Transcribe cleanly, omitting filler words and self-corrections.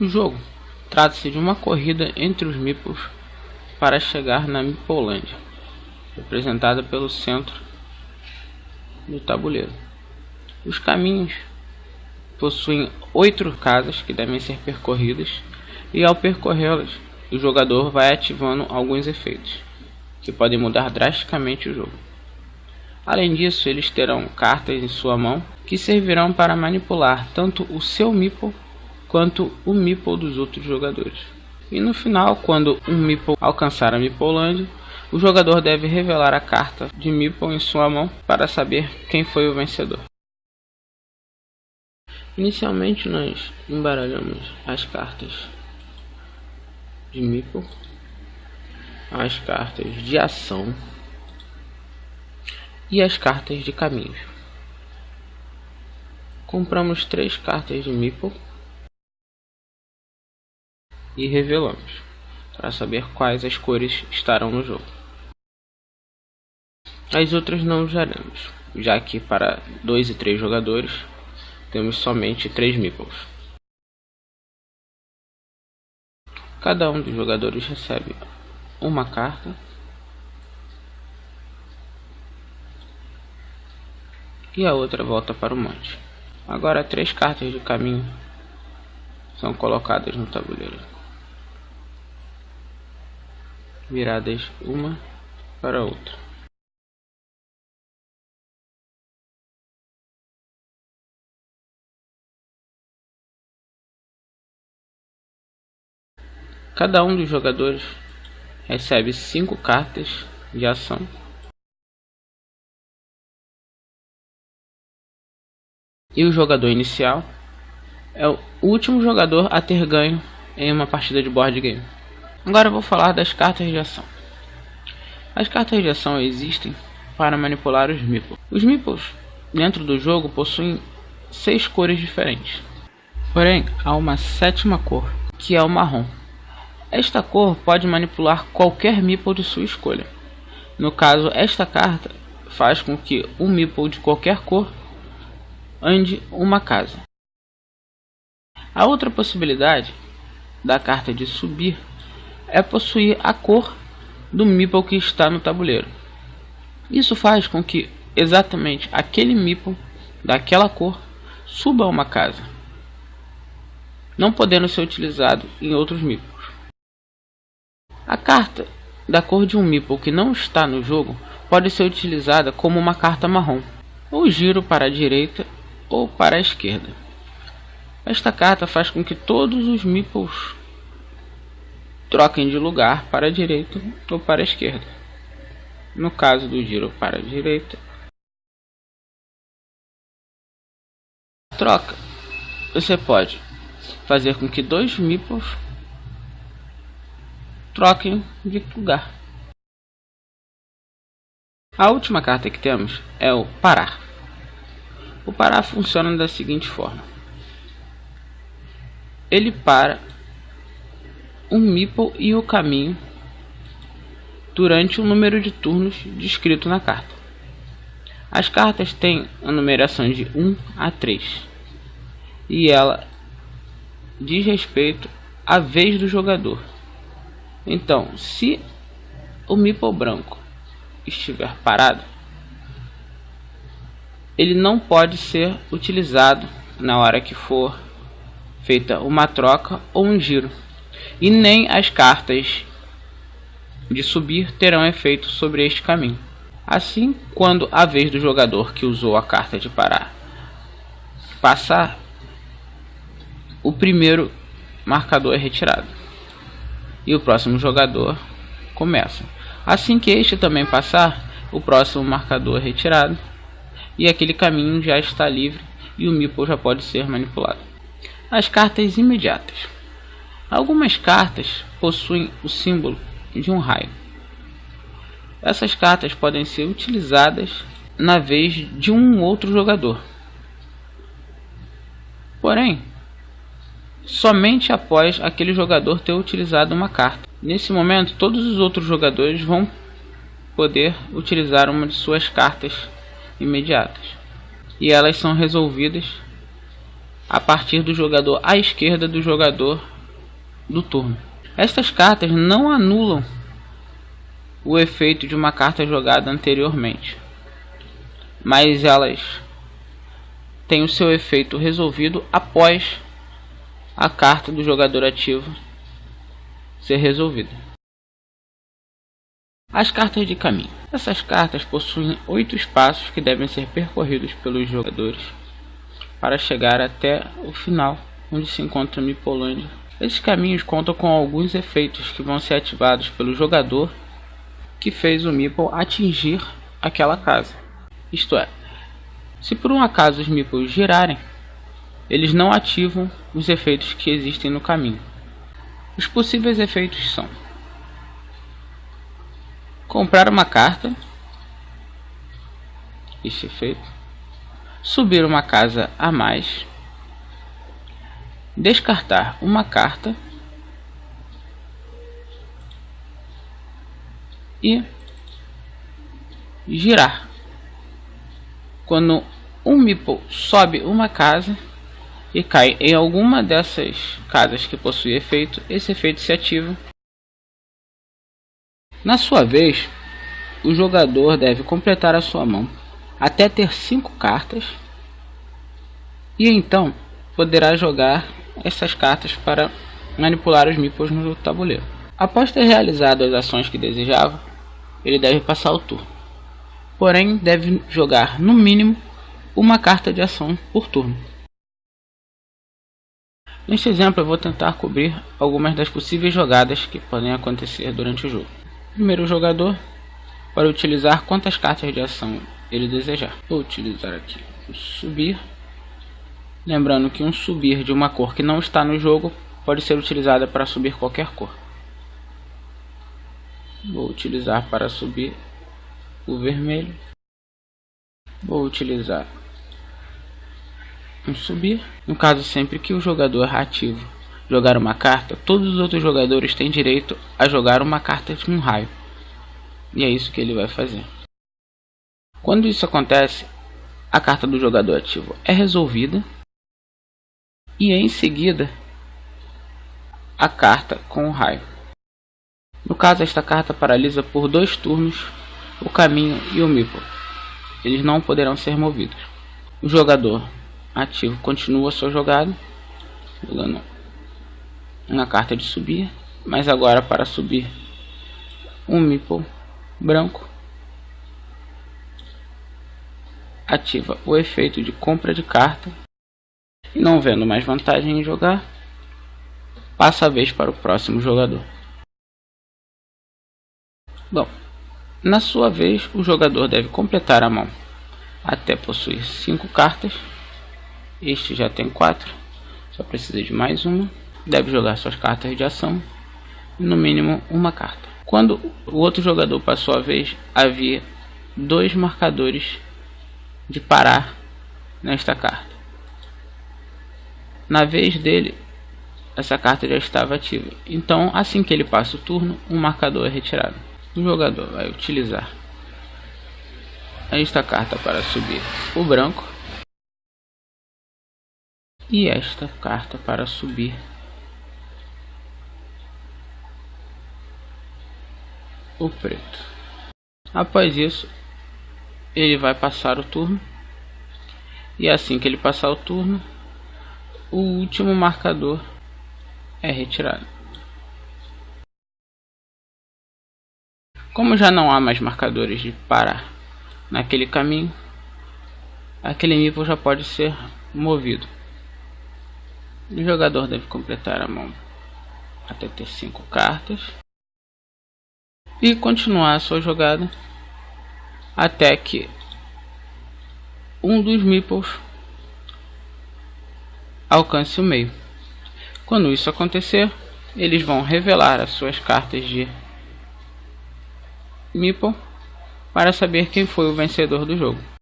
O jogo trata-se de uma corrida entre os meeples para chegar na Meeplelândia, representada pelo centro do tabuleiro. Os caminhos possuem 8 casas que devem ser percorridas, e ao percorrê-las, o jogador vai ativando alguns efeitos, que podem mudar drasticamente o jogo. Além disso, eles terão cartas em sua mão, que servirão para manipular tanto o seu meeple quanto o meeple dos outros jogadores. E no final, quando um meeple alcançar a Meeplelândia, o jogador deve revelar a carta de meeple em sua mão para saber quem foi o vencedor. Inicialmente nós embaralhamos as cartas de meeple, as cartas de ação e as cartas de caminhos. Compramos 3 cartas de meeple e revelamos, para saber quais as cores estarão no jogo. As outras não usaremos, já que para 2 e 3 jogadores temos somente 3 meeples. Cada um dos jogadores recebe uma carta e a outra volta para o monte. Agora 3 cartas de caminho são colocadas no tabuleiro, viradas uma para a outra. Cada um dos jogadores recebe 5 cartas de ação e o jogador inicial é o último jogador a ter ganho em uma partida de board game. Agora eu vou falar das cartas de ação. As cartas de ação existem para manipular os meeples. Os meeples dentro do jogo possuem 6 cores diferentes. Porém, há uma 7ª cor, que é o marrom. Esta cor pode manipular qualquer meeple de sua escolha. No caso, esta carta faz com que um meeple de qualquer cor ande uma casa. A outra possibilidade da carta de subir é possuir a cor do meeple que está no tabuleiro. Isso faz com que exatamente aquele meeple daquela cor suba uma casa, não podendo ser utilizado em outros meeples. A carta da cor de um meeple que não está no jogo pode ser utilizada como uma carta marrom, ou giro para a direita ou para a esquerda. Esta carta faz com que todos os meeples troquem de lugar para a direita ou para a esquerda. No caso do giro para a direita, troca, você pode fazer com que 2 meeples troquem de lugar. A última carta que temos é o parar. O parar funciona da seguinte forma: ele para um meeple e o caminho durante um número de turnos descrito na carta. As cartas têm a numeração de 1 a 3 e ela diz respeito à vez do jogador. Então, se o meeple branco estiver parado, ele não pode ser utilizado na hora que for feita uma troca ou um giro, e nem as cartas de subir terão efeito sobre este caminho. Assim, quando a vez do jogador que usou a carta de parar passar, o primeiro marcador é retirado e o próximo jogador começa. Assim que este também passar, o próximo marcador é retirado e aquele caminho já está livre e o meeple já pode ser manipulado. As cartas imediatas. Algumas cartas possuem o símbolo de um raio. Essas cartas podem ser utilizadas na vez de um outro jogador. Porém, somente após aquele jogador ter utilizado uma carta. Nesse momento, todos os outros jogadores vão poder utilizar uma de suas cartas imediatas. E elas são resolvidas a partir do jogador à esquerda do jogador do turno. Estas cartas não anulam o efeito de uma carta jogada anteriormente, mas elas têm o seu efeito resolvido após a carta do jogador ativo ser resolvida. As cartas de caminho. Essas cartas possuem 8 espaços que devem ser percorridos pelos jogadores para chegar até o final, onde se encontra a Meeplelândia. Esses caminhos contam com alguns efeitos que vão ser ativados pelo jogador que fez o Meeple atingir aquela casa. Isto é, se por um acaso os Meeples girarem, eles não ativam os efeitos que existem no caminho. Os possíveis efeitos são: comprar uma carta, este efeito, subir uma casa a mais, descartar uma carta e girar. Quando um Meeple sobe uma casa e cai em alguma dessas casas que possui efeito, esse efeito se ativa. Na sua vez, o jogador deve completar a sua mão até ter 5 cartas e então poderá jogar essas cartas para manipular os Meeples no tabuleiro. Após ter realizado as ações que desejava, ele deve passar o turno. Porém, deve jogar no mínimo uma carta de ação por turno. Neste exemplo, eu vou tentar cobrir algumas das possíveis jogadas que podem acontecer durante o jogo. Primeiro jogador, para utilizar quantas cartas de ação ele desejar. Vou utilizar aqui o subir. Lembrando que um subir de uma cor que não está no jogo pode ser utilizada para subir qualquer cor. Vou utilizar para subir o vermelho. Vou utilizar um subir. No caso, sempre que o jogador ativo jogar uma carta, todos os outros jogadores têm direito a jogar uma carta de um raio. E é isso que ele vai fazer. Quando isso acontece, a carta do jogador ativo é resolvida e em seguida a carta com o raio. No caso, esta carta paralisa por 2 turnos o caminho e o Meeple. Eles não poderão ser movidos. O jogador ativo continua sua jogada, jogando uma carta de subir, mas agora para subir um Meeple branco, ativa o efeito de compra de carta e, não vendo mais vantagem em jogar, passa a vez para o próximo jogador. Bom, na sua vez, o jogador deve completar a mão até possuir 5 cartas. Este já tem 4, só precisa de mais uma. Deve jogar suas cartas de ação e no mínimo uma carta. Quando o outro jogador passou a vez, havia 2 marcadores de parar nesta carta. Na vez dele, essa carta já estava ativa. Então, assim que ele passa o turno, um marcador é retirado. O jogador vai utilizar esta carta para subir o branco e esta carta para subir o preto. Após isso, ele vai passar o turno e assim que ele passar o turno, o último marcador é retirado. Como já não há mais marcadores de parar naquele caminho, aquele Meeple já pode ser movido. O jogador deve completar a mão até ter 5 cartas e continuar a sua jogada até que um dos Meeples alcance o meio. Quando isso acontecer, eles vão revelar as suas cartas de Meeple para saber quem foi o vencedor do jogo.